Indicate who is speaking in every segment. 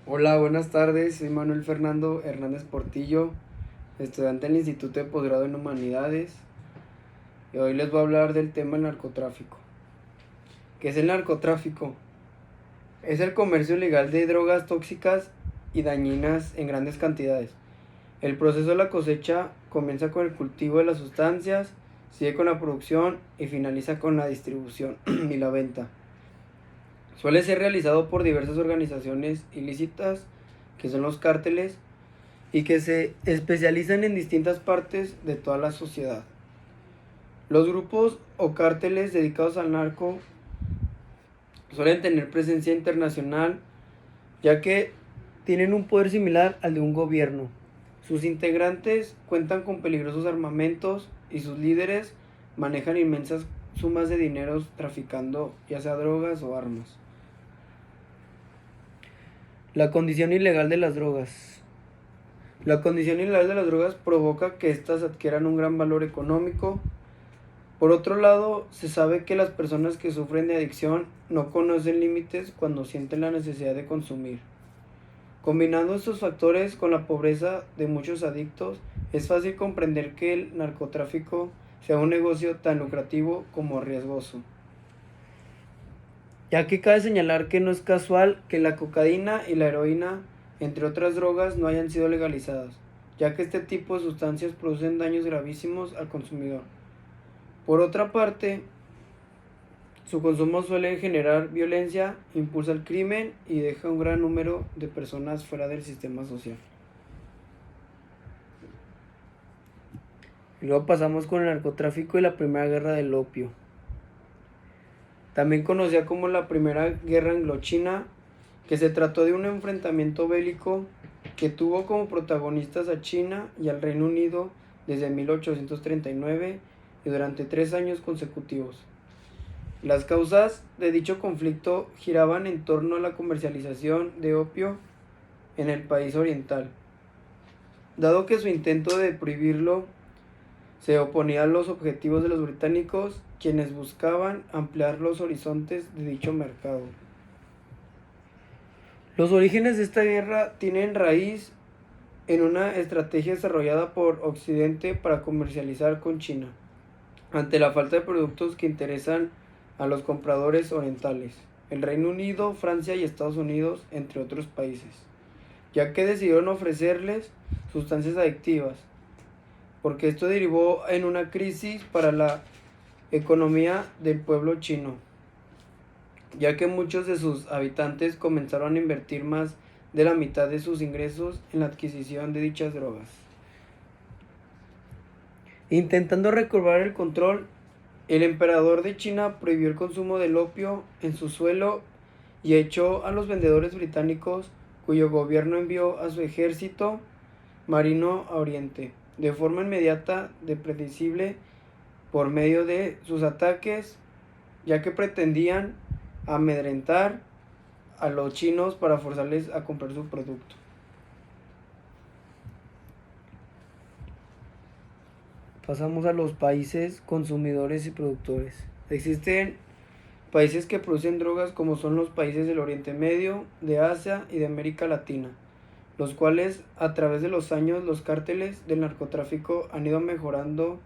Speaker 1: Hola, buenas tardes. Soy Manuel Fernando Hernández Portillo, estudiante del Instituto de Posgrado en Humanidades. Y hoy les voy a hablar del tema del narcotráfico. ¿Qué es el narcotráfico? Es el comercio ilegal de drogas tóxicas y dañinas en grandes cantidades. El proceso de la cosecha comienza con el cultivo de las sustancias, sigue con la producción y finaliza con la distribución y la venta. Suele ser realizado por diversas organizaciones ilícitas, que son los cárteles, y que se especializan en distintas partes de toda la sociedad. Los grupos o cárteles dedicados al narco suelen tener presencia internacional, ya que tienen un poder similar al de un gobierno. Sus integrantes cuentan con peligrosos armamentos y sus líderes manejan inmensas sumas de dinero traficando ya sea drogas o armas. La condición ilegal de las drogas. La condición ilegal de las drogas provoca que éstas adquieran un gran valor económico. Por otro lado, se sabe que las personas que sufren de adicción no conocen límites cuando sienten la necesidad de consumir. Combinando estos factores con la pobreza de muchos adictos, es fácil comprender que el narcotráfico sea un negocio tan lucrativo como riesgoso. Ya que cabe señalar que no es casual que la cocaína y la heroína, entre otras drogas, no hayan sido legalizadas, ya que este tipo de sustancias producen daños gravísimos al consumidor. Por otra parte, su consumo suele generar violencia, impulsa el crimen y deja un gran número de personas fuera del sistema social. Y luego pasamos con el narcotráfico y la primera guerra del opio. También conocida como la Primera Guerra Anglo-China, que se trató de un enfrentamiento bélico que tuvo como protagonistas a China y al Reino Unido desde 1839 y durante 3 años consecutivos. Las causas de dicho conflicto giraban en torno a la comercialización de opio en el país oriental, dado que su intento de prohibirlo se oponía a los objetivos de los británicos, quienes buscaban ampliar los horizontes de dicho mercado. Los orígenes de esta guerra tienen raíz en una estrategia desarrollada por Occidente para comercializar con China, ante la falta de productos que interesan a los compradores orientales, el Reino Unido, Francia y Estados Unidos, entre otros países, ya que decidieron ofrecerles sustancias adictivas, porque esto derivó en una crisis para la economía del pueblo chino, ya que muchos de sus habitantes comenzaron a invertir más de la mitad de sus ingresos en la adquisición de dichas drogas. Intentando recobrar el control, el emperador de China prohibió el consumo del opio en su suelo y echó a los vendedores británicos, cuyo gobierno envió a su ejército marino a Oriente, de forma inmediata y predecible por medio de sus ataques, ya que pretendían amedrentar a los chinos para forzarles a comprar su producto. Pasamos a los países consumidores y productores. Existen países que producen drogas como son los países del Oriente Medio, de Asia y de América Latina, los cuales a través de los años los cárteles del narcotráfico han ido mejorando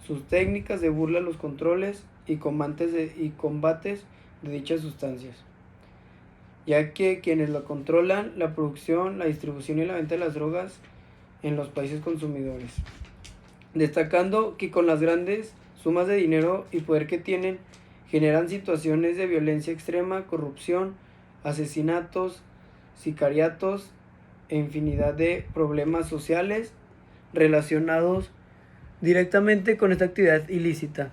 Speaker 1: sus técnicas de burla a los controles y combates de dichas sustancias, ya que quienes lo controlan la producción, la distribución y la venta de las drogas en los países consumidores, destacando que con las grandes sumas de dinero y poder que tienen, generan situaciones de violencia extrema, corrupción, asesinatos, sicariatos e infinidad de problemas sociales relacionados directamente con esta actividad ilícita,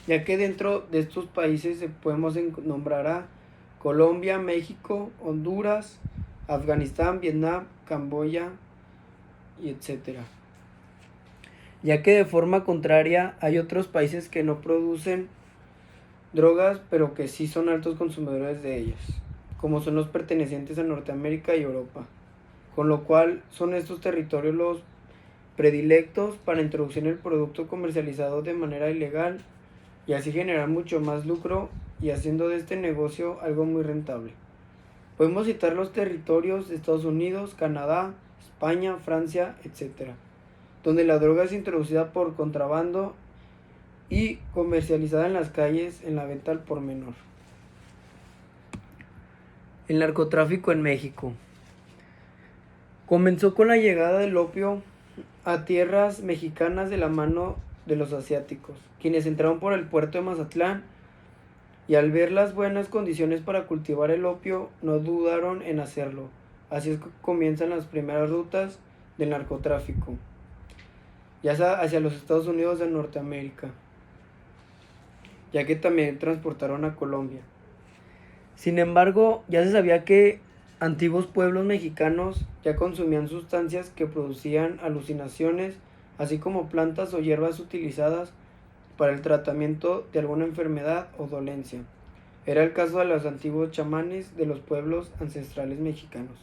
Speaker 1: ya que dentro de estos países podemos nombrar a Colombia, México, Honduras, Afganistán, Vietnam, Camboya y etcétera. Ya que de forma contraria hay otros países que no producen drogas, pero que sí son altos consumidores de ellas, como son los pertenecientes a Norteamérica y Europa, con lo cual son estos territorios los predilectos para introducir el producto comercializado de manera ilegal y así generar mucho más lucro y haciendo de este negocio algo muy rentable. Podemos citar los territorios de Estados Unidos, Canadá, España, Francia, etc., donde la droga es introducida por contrabando y comercializada en las calles en la venta al por menor. El narcotráfico en México. Comenzó con la llegada del opio a tierras mexicanas de la mano de los asiáticos, quienes entraron por el puerto de Mazatlán y al ver las buenas condiciones para cultivar el opio no dudaron en hacerlo. Así es que comienzan las primeras rutas del narcotráfico, ya sea hacia los Estados Unidos de Norteamérica, ya que también transportaron a Colombia. Sin embargo, ya se sabía que antiguos pueblos mexicanos ya consumían sustancias que producían alucinaciones, así como plantas o hierbas utilizadas para el tratamiento de alguna enfermedad o dolencia. Era el caso de los antiguos chamanes de los pueblos ancestrales mexicanos.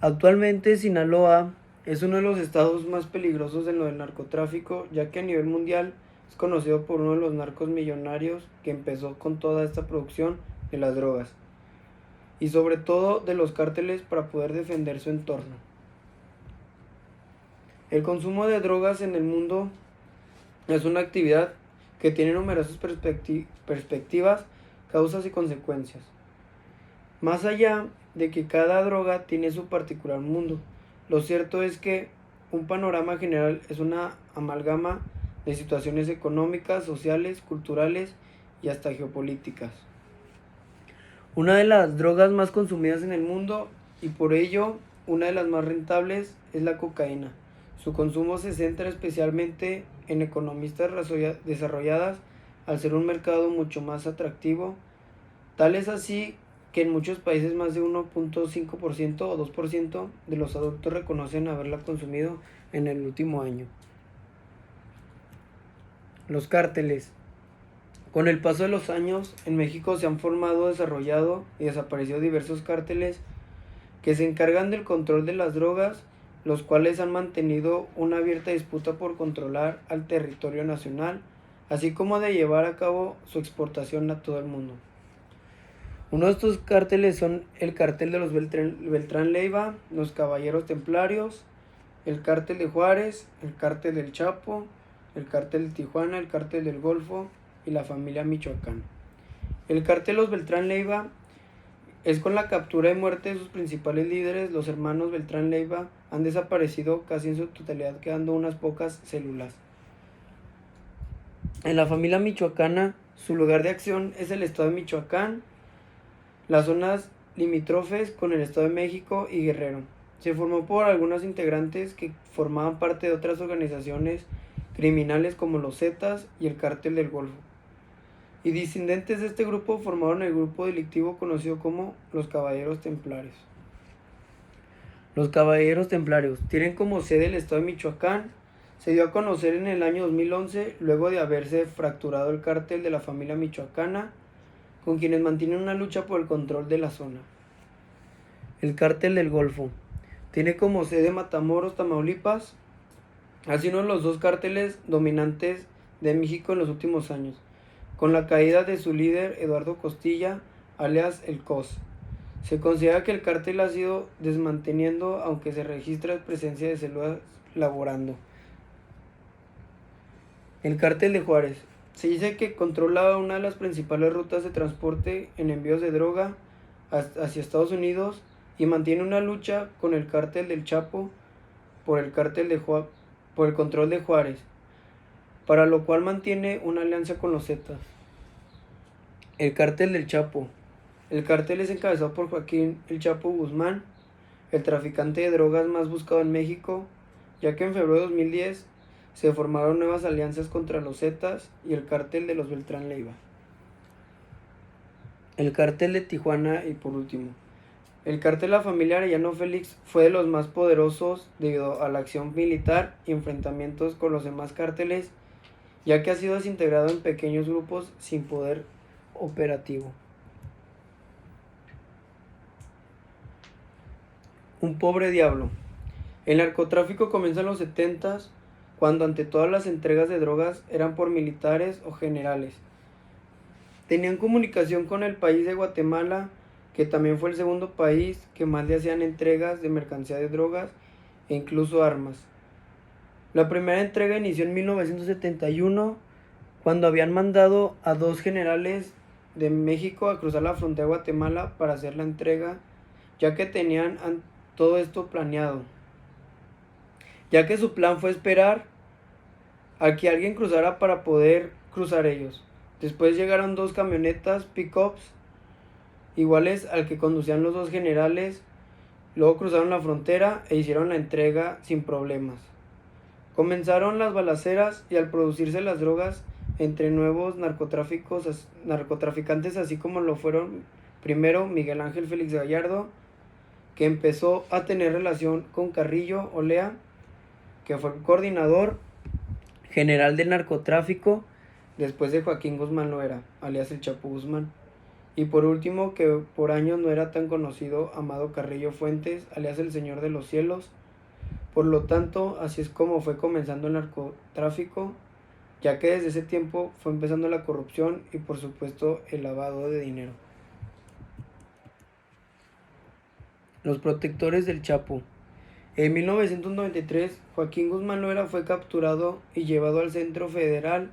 Speaker 1: Actualmente Sinaloa es uno de los estados más peligrosos en lo del narcotráfico, ya que a nivel mundial es conocido por uno de los narcos millonarios que empezó con toda esta producción de las drogas y sobre todo de los cárteles para poder defender su entorno. El consumo de drogas en el mundo es una actividad que tiene numerosas perspectivas, causas y consecuencias. Más allá de que cada droga tiene su particular mundo, lo cierto es que un panorama general es una amalgama de situaciones económicas, sociales, culturales y hasta geopolíticas. Una de las drogas más consumidas en el mundo y por ello una de las más rentables es la cocaína. Su consumo se centra especialmente en economías desarrolladas al ser un mercado mucho más atractivo. Tal es así que en muchos países más de 1.5% o 2% de los adultos reconocen haberla consumido en el último año. Los cárteles. Con el paso de los años, en México se han formado, desarrollado y desaparecido diversos cárteles que se encargan del control de las drogas, los cuales han mantenido una abierta disputa por controlar al territorio nacional, así como de llevar a cabo su exportación a todo el mundo. Uno de estos cárteles son el cártel de los Beltrán Leiva, los Caballeros Templarios, el cártel de Juárez, el cártel del Chapo, el cártel de Tijuana, el cártel del Golfo y la familia Michoacán. El cártel de los Beltrán Leiva es con la captura y muerte de sus principales líderes. Los hermanos Beltrán Leiva han desaparecido casi en su totalidad, quedando unas pocas células. En la familia michoacana, su lugar de acción es el estado de Michoacán, las zonas limítrofes con el estado de México y Guerrero. Se formó por algunos integrantes que formaban parte de otras organizaciones criminales como los Zetas y el Cártel del Golfo. Y disidentes de este grupo formaron el grupo delictivo conocido como los Caballeros Templarios. Los Caballeros Templarios tienen como sede el estado de Michoacán. Se dio a conocer en el año 2011, luego de haberse fracturado el cártel de la familia michoacana, con quienes mantienen una lucha por el control de la zona. El Cártel del Golfo tiene como sede Matamoros, Tamaulipas. Ha sido uno de los dos cárteles dominantes de México en los últimos años, con la caída de su líder Eduardo Costilla, alias el COS. Se considera que el cártel ha sido desmanteniendo, aunque se registra presencia de células laborando. El cártel de Juárez. Se dice que controla una de las principales rutas de transporte en envíos de droga hacia Estados Unidos y mantiene una lucha con el cártel del Chapo por el control de Juárez, para lo cual mantiene una alianza con los Zetas. El cártel del Chapo. El cártel es encabezado por Joaquín El Chapo Guzmán, el traficante de drogas más buscado en México, ya que en febrero de 2010 se formaron nuevas alianzas contra los Zetas y el cártel de los Beltrán Leiva. El cártel de Tijuana y por último. El cártel de la familia Arellano Félix fue de los más poderosos debido a la acción militar y enfrentamientos con los demás cárteles, ya que ha sido desintegrado en pequeños grupos sin poder operativo. Un pobre diablo. El narcotráfico comienza en los 70s, cuando ante todas las entregas de drogas eran por militares o generales. Tenían comunicación con el país de Guatemala que también fue el segundo país que más le hacían entregas de mercancía de drogas e incluso armas. La primera entrega inició en 1971, cuando habían mandado a 2 generales de México a cruzar la frontera de Guatemala para hacer la entrega, ya que tenían todo esto planeado, ya que su plan fue esperar a que alguien cruzara para poder cruzar ellos. Después llegaron 2 camionetas pick-ups iguales al que conducían los 2 generales, luego cruzaron la frontera e hicieron la entrega sin problemas. Comenzaron las balaceras y al producirse las drogas entre nuevos narcotraficantes, así como lo fueron primero Miguel Ángel Félix Gallardo, que empezó a tener relación con Carrillo Olea, que fue el coordinador general del narcotráfico después de Joaquín Guzmán Loera, alias el Chapo Guzmán. Y por último, que por años no era tan conocido, Amado Carrillo Fuentes, alias el Señor de los Cielos. Por lo tanto, así es como fue comenzando el narcotráfico, ya que desde ese tiempo fue empezando la corrupción y por supuesto el lavado de dinero. Los protectores del Chapo. En 1993, Joaquín Guzmán Loera fue capturado y llevado al Centro Federal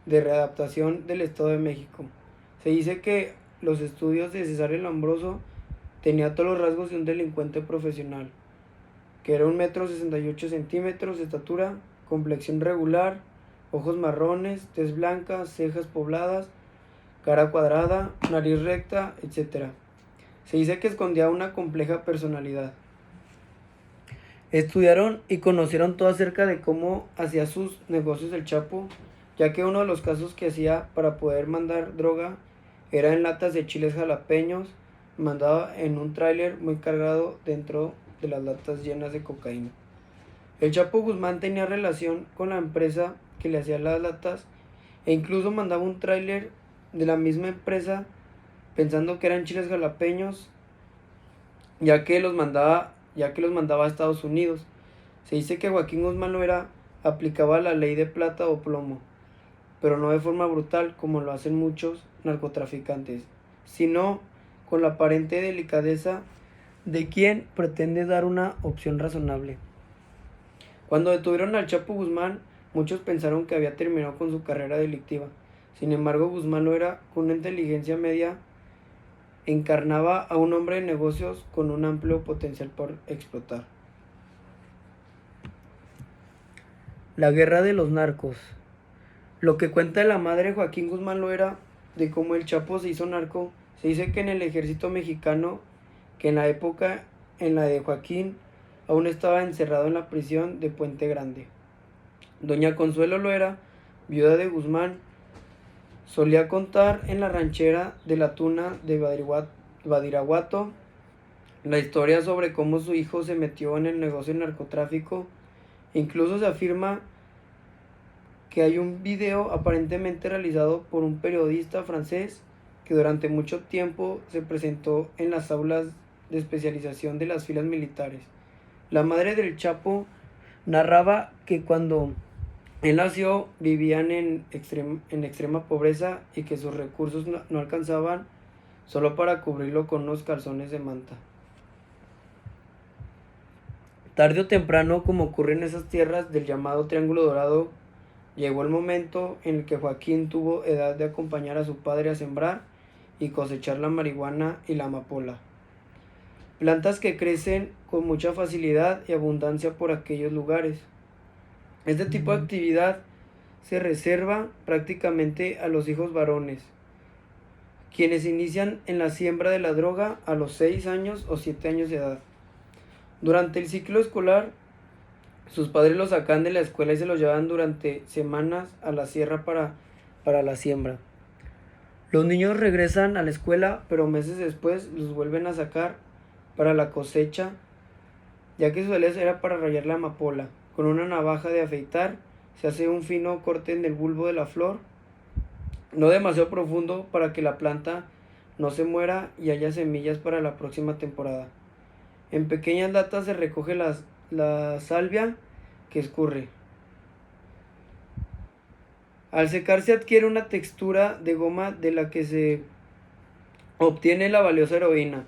Speaker 1: de Readaptación del Estado de México. Se dice que los estudios de César el Ambroso tenía todos los rasgos de un delincuente profesional, que era 1,68 m de estatura, complexión regular, ojos marrones, tez blanca, cejas pobladas, cara cuadrada, nariz recta, etc. Se dice que escondía una compleja personalidad. Estudiaron y conocieron todo acerca de cómo hacía sus negocios el Chapo, ya que uno de los casos que hacía para poder mandar droga era en latas de chiles jalapeños, mandado en un tráiler muy cargado dentro de las latas llenas de cocaína. El Chapo Guzmán tenía relación con la empresa que le hacía las latas e incluso mandaba un tráiler de la misma empresa pensando que eran chiles jalapeños, ya que los mandaba a Estados Unidos. Se dice que Joaquín Guzmán Loera aplicaba la ley de plata o plomo, pero no de forma brutal como lo hacen muchos narcotraficantes, sino con la aparente delicadeza de quien pretende dar una opción razonable. Cuando detuvieron al Chapo Guzmán, muchos pensaron que había terminado con su carrera delictiva. Sin embargo, Guzmán Loera, con una inteligencia media, encarnaba a un hombre de negocios con un amplio potencial por explotar. La guerra de los narcos. Lo que cuenta la madre Joaquín Guzmán Loera de cómo el Chapo se hizo narco, se dice que en el ejército mexicano, que en la época en la de Joaquín aún estaba encerrado en la prisión de Puente Grande. Doña Consuelo Loera, viuda de Guzmán, solía contar en la ranchera de la Tuna de Badiraguato la historia sobre cómo su hijo se metió en el negocio del narcotráfico. Incluso se afirma que hay un video aparentemente realizado por un periodista francés que durante mucho tiempo se presentó en las aulas de especialización de las filas militares. La madre del Chapo narraba que cuando él nació vivían en extrema pobreza y que sus recursos no alcanzaban solo para cubrirlo con unos calzones de manta. Tarde o temprano, como ocurre en esas tierras del llamado Triángulo Dorado, llegó el momento en el que Joaquín tuvo edad de acompañar a su padre a sembrar y cosechar la marihuana y la amapola, plantas que crecen con mucha facilidad y abundancia por aquellos lugares. Este tipo de actividad se reserva prácticamente a los hijos varones, quienes inician en la siembra de la droga a los 6 años o 7 años de edad. Durante el ciclo escolar, sus padres los sacan de la escuela y se los llevan durante semanas a la sierra para la siembra. Los niños regresan a la escuela, pero meses después los vuelven a sacar para la cosecha, ya que su tarea era para rayar la amapola. Con una navaja de afeitar se hace un fino corte en el bulbo de la flor, no demasiado profundo para que la planta no se muera y haya semillas para la próxima temporada. En pequeñas latas se recoge la salvia que escurre. Al secarse adquiere una textura de goma de la que se obtiene la valiosa heroína.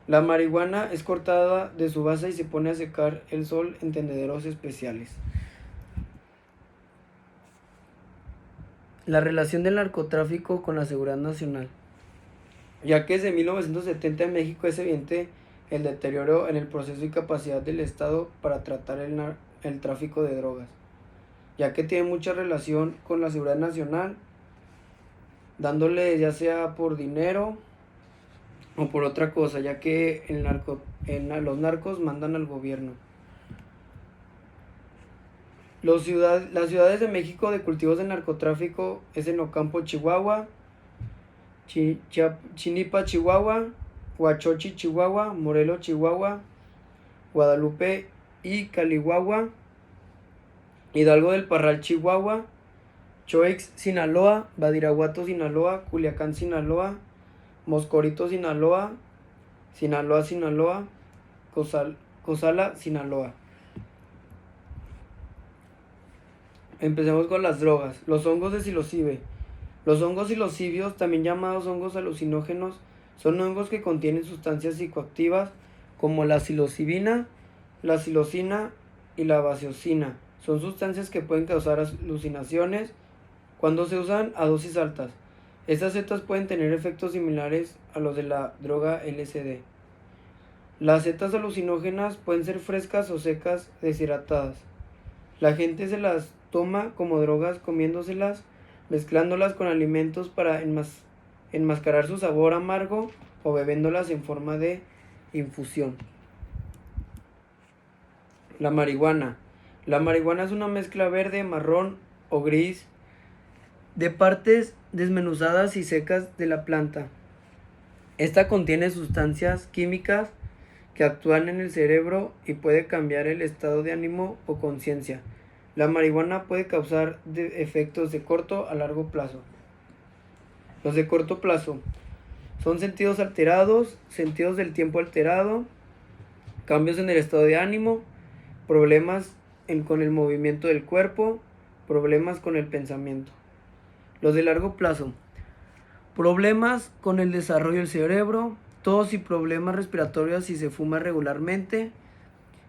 Speaker 1: La marihuana es cortada de su base y se pone a secar el sol en tendederos especiales. La relación del narcotráfico con la seguridad nacional. Ya que desde 1970 en México es evidente el deterioro en el proceso y capacidad del Estado para tratar el tráfico de drogas, ya que tiene mucha relación con la seguridad nacional, dándole ya sea por dinero o por otra cosa, ya que los narcos mandan al gobierno. Las ciudades de México de cultivos de narcotráfico es en Ocampo, Chihuahua, Chinipa, Chihuahua, Huachochi, Chihuahua, Morelos, Chihuahua, Guadalupe y Calihuahua, Hidalgo del Parral, Chihuahua, Choix, Sinaloa, Badiraguato, Sinaloa, Culiacán, Sinaloa, Moscorito, Sinaloa, Sinaloa, Cozala, Sinaloa. Empecemos con las drogas. Los hongos de psilocibe. Los hongos psilocibios, también llamados hongos alucinógenos, son hongos que contienen sustancias psicoactivas como la psilocibina, la psilocina y la vasoacina. Son sustancias que pueden causar alucinaciones cuando se usan a dosis altas. Estas setas pueden tener efectos similares a los de la droga LSD. Las setas alucinógenas pueden ser frescas o secas, deshidratadas. La gente se las toma como drogas comiéndoselas, mezclándolas con alimentos para enmascarar su sabor amargo o bebiéndolas en forma de infusión. La marihuana. La marihuana es una mezcla verde, marrón o gris de partes desmenuzadas y secas de la planta. Esta contiene sustancias químicas que actúan en el cerebro y puede cambiar el estado de ánimo o conciencia. La marihuana puede causar efectos de corto a largo plazo. Los de corto plazo son sentidos alterados, sentidos del tiempo alterado, cambios en el estado de ánimo, problemas con el movimiento del cuerpo, problemas con el pensamiento. Los de largo plazo, problemas con el desarrollo del cerebro, tos y problemas respiratorios si se fuma regularmente,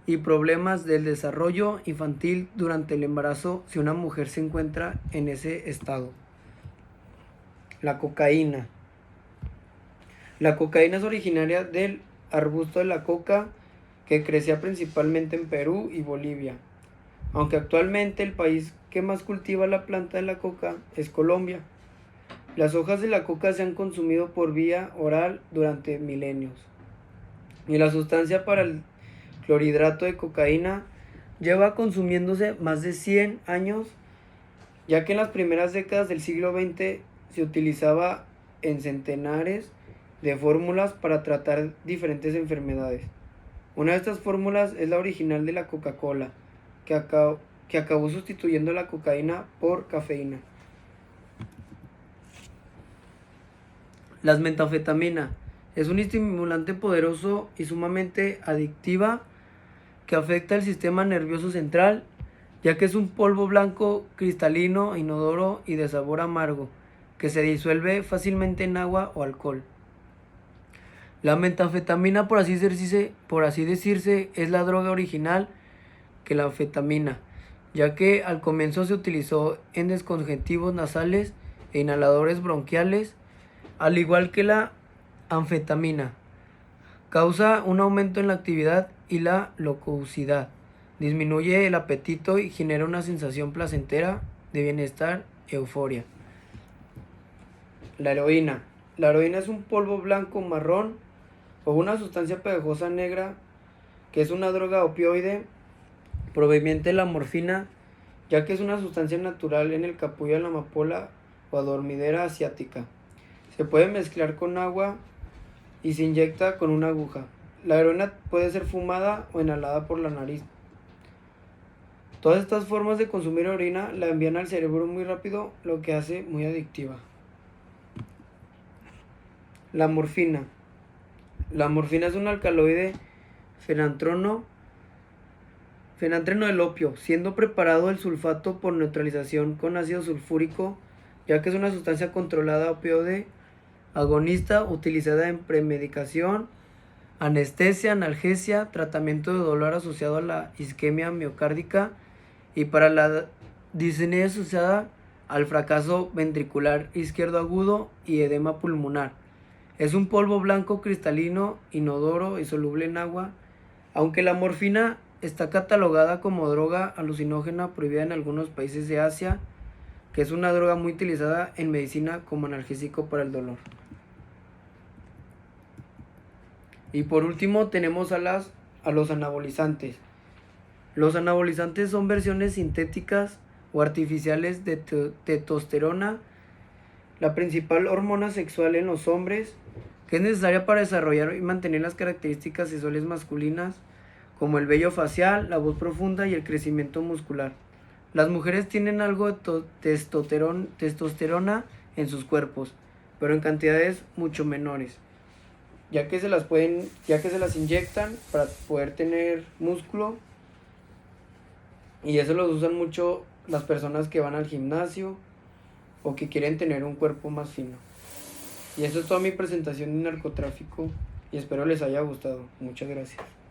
Speaker 1: y problemas del desarrollo infantil durante el embarazo si una mujer se encuentra en ese estado. La cocaína. La cocaína es originaria del arbusto de la coca que crecía principalmente en Perú y Bolivia, aunque actualmente el país que más cultiva la planta de la coca es Colombia. Las hojas de la coca se han consumido por vía oral durante milenios, y la sustancia para el clorhidrato de cocaína lleva consumiéndose más de 100 años, ya que en las primeras décadas del siglo XX se utilizaba en centenares de fórmulas para tratar diferentes enfermedades. Una de estas fórmulas es la original de la Coca-Cola, que acabó sustituyendo la cocaína por cafeína. Las metanfetamina es un estimulante poderoso y sumamente adictiva que afecta el sistema nervioso central, ya que es un polvo blanco cristalino, inodoro y de sabor amargo, que se disuelve fácilmente en agua o alcohol. La metanfetamina, por así decirse, es la droga original que la anfetamina, ya que al comienzo se utilizó en descongestivos nasales e inhaladores bronquiales, al igual que la anfetamina. Causa un aumento en la actividad y la locuacidad, disminuye el apetito y genera una sensación placentera de bienestar, euforia. La heroína. La heroína es un polvo blanco marrón o una sustancia pegajosa negra que es una droga opioide proveniente de la morfina, ya que es una sustancia natural en el capullo de la amapola o adormidera asiática. Se puede mezclar con agua y se inyecta con una aguja. La heroína puede ser fumada o inhalada por la nariz. Todas estas formas de consumir heroína la envían al cerebro muy rápido, lo que hace muy adictiva. La morfina. La morfina es un alcaloide fenantreno del opio, siendo preparado el sulfato por neutralización con ácido sulfúrico, ya que es una sustancia controlada opioide agonista utilizada en premedicación, anestesia, analgesia, tratamiento de dolor asociado a la isquemia miocárdica y para la disnea asociada al fracaso ventricular izquierdo agudo y edema pulmonar. Es un polvo blanco cristalino, inodoro y soluble en agua. Aunque la morfina está catalogada como droga alucinógena prohibida en algunos países de Asia, que es una droga muy utilizada en medicina como analgésico para el dolor. Y por último tenemos a los anabolizantes. Los anabolizantes son versiones sintéticas o artificiales de testosterona, la principal hormona sexual en los hombres, que es necesaria para desarrollar y mantener las características sexuales masculinas, como el vello facial, la voz profunda y el crecimiento muscular. Las mujeres tienen algo de testosterona en sus cuerpos, pero en cantidades mucho menores, ya que se las inyectan para poder tener músculo, y eso los usan mucho las personas que van al gimnasio o que quieren tener un cuerpo más fino. Y eso es toda mi presentación de narcotráfico y espero les haya gustado. Muchas gracias.